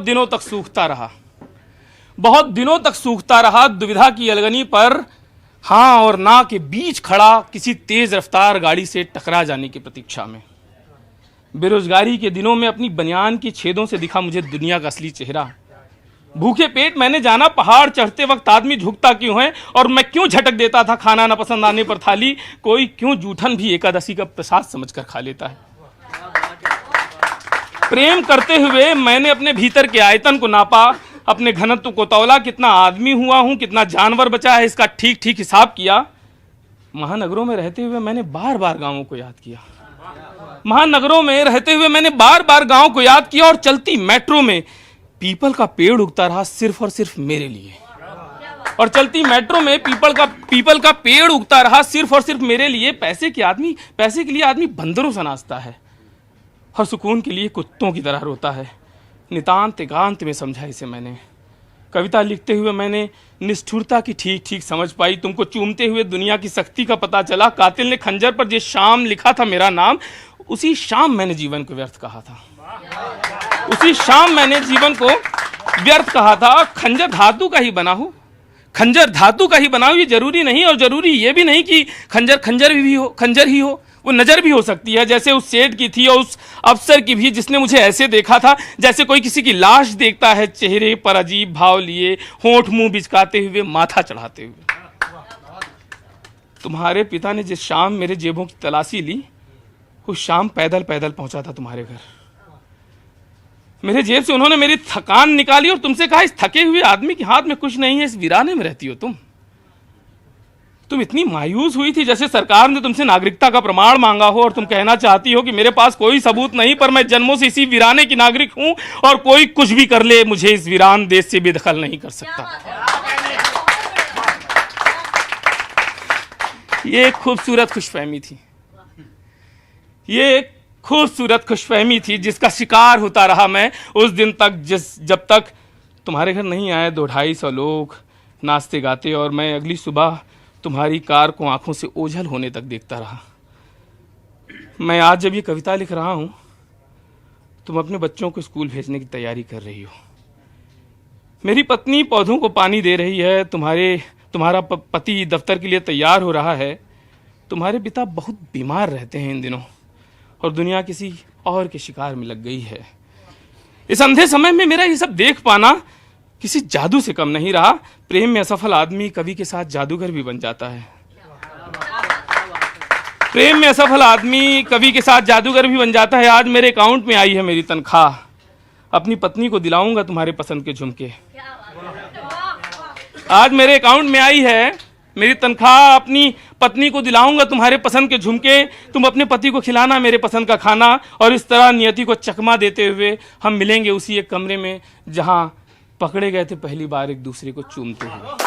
दिनों तक सूखता रहा, बहुत दिनों तक सूखता रहा, दुविधा की अलगनी पर हाँ और ना के बीच खड़ा, किसी तेज रफ्तार गाड़ी से टकरा जाने की प्रतीक्षा में। बेरोजगारी के दिनों में अपनी बनियान की छेदों से दिखा मुझे दुनिया का असली चेहरा। भूखे पेट मैंने जाना पहाड़ चढ़ते वक्त आदमी झुकता क्यों है, और मैं क्यों झटक देता था खाना न पसंद आने पर थाली, कोई क्यों जूठन भी एकादशी का प्रसाद समझकर खा लेता है। प्रेम करते हुए मैंने अपने भीतर के आयतन को नापा, अपने घनत्व को तौला, कितना आदमी हुआ हूं, कितना जानवर बचा है, इसका ठीक ठीक हिसाब किया। महानगरों में रहते हुए मैंने बार बार गांवों को याद किया, महानगरों में रहते हुए मैंने बार बार गांव को याद किया, और चलती मेट्रो में पीपल का पेड़ उगता रहा सिर्फ और सिर्फ मेरे लिए, और चलती मेट्रो में पीपल का पेड़ उगता रहा सिर्फ और सिर्फ मेरे लिए। पैसे के लिए आदमी बंदरों से नाचता है, और सुकून के लिए कुत्तों की तरह रोता है। नितांत एकांत में समझा इसे मैंने। कविता लिखते हुए मैंने निष्ठुरता की ठीक ठीक समझ पाई। तुमको चूमते हुए दुनिया की सख्ती का पता चला। कातिल ने खंजर पर जिस शाम लिखा था मेरा नाम, उसी शाम मैंने जीवन को व्यर्थ कहा था, उसी शाम मैंने जीवन को व्यर्थ कहा था। खंजर धातु का ही बना हो, खंजर धातु का ही बना हो, ये जरूरी नहीं, और जरूरी ये भी नहीं कि खंजर ही हो, वो नजर भी हो सकती है, जैसे उस सेठ की थी और उस अफसर की भी, जिसने मुझे ऐसे देखा था जैसे कोई किसी की लाश देखता है, चेहरे पर अजीब भाव लिए, होंठ मुंह बिचकाते हुए, माथा चढ़ाते हुए। तुम्हारे पिता ने जिस शाम मेरे जेबों की तलाशी ली, उस शाम पैदल पैदल पहुंचा था तुम्हारे घर। मेरे जेब से उन्होंने मेरी थकान निकाली और तुमसे कहा, इस थके हुए आदमी के हाथ में कुछ नहीं है, इस वीराने में रहती हो तुम इतनी मायूस हुई थी जैसे सरकार ने तुमसे नागरिकता का प्रमाण मांगा हो, और तुम कहना चाहती हो कि मेरे पास कोई सबूत नहीं, पर मैं जन्मों से इसी वीराने की नागरिक हूं, और कोई कुछ भी कर ले, मुझे इस वीरान देश से बेदखल नहीं कर सकता। ये एक खूबसूरत खुशफहमी थी, ये एक खूबसूरत खुशफहमी थी जिसका शिकार होता रहा मैं उस दिन तक, जब तक तुम्हारे घर नहीं आए 200-250 लोग नाचते गाते, और मैं अगली सुबह तुम्हारी कार को आंखों से ओझल होने तक देखता रहा। मैं आज जब ये कविता लिख रहा हूं, तुम अपने बच्चों को स्कूल भेजने की तैयारी कर रही हो, मेरी पत्नी पौधों को पानी दे रही है, तुम्हारा पति दफ्तर के लिए तैयार हो रहा है, तुम्हारे पिता बहुत बीमार रहते हैं इन दिनों, और दुनिया किसी और के शिकार में लग गई है। इस अंधे समय में मेरा ये सब देख पाना किसी जादू से कम नहीं रहा। प्रेम में असफल आदमी कवि के साथ जादूगर भी बन जाता है, प्रेम में असफल आदमी कवि के साथ जादूगर भी बन जाता है। आज मेरे अकाउंट में आई है मेरी तनख्वाह, अपनी पत्नी को दिलाऊंगा तुम्हारे पसंद के झुमके। आज मेरे अकाउंट में आई है मेरी तनख्वाह, अपनी पत्नी को दिलाऊंगा तुम्हारे पसंद के झुमके। तुम अपने पति को खिलाना मेरे पसंद का खाना, और इस तरह नियति को चकमा देते हुए हम मिलेंगे उसी एक कमरे में जहां पकड़े गए थे पहली बार एक दूसरे को चूमते हुए।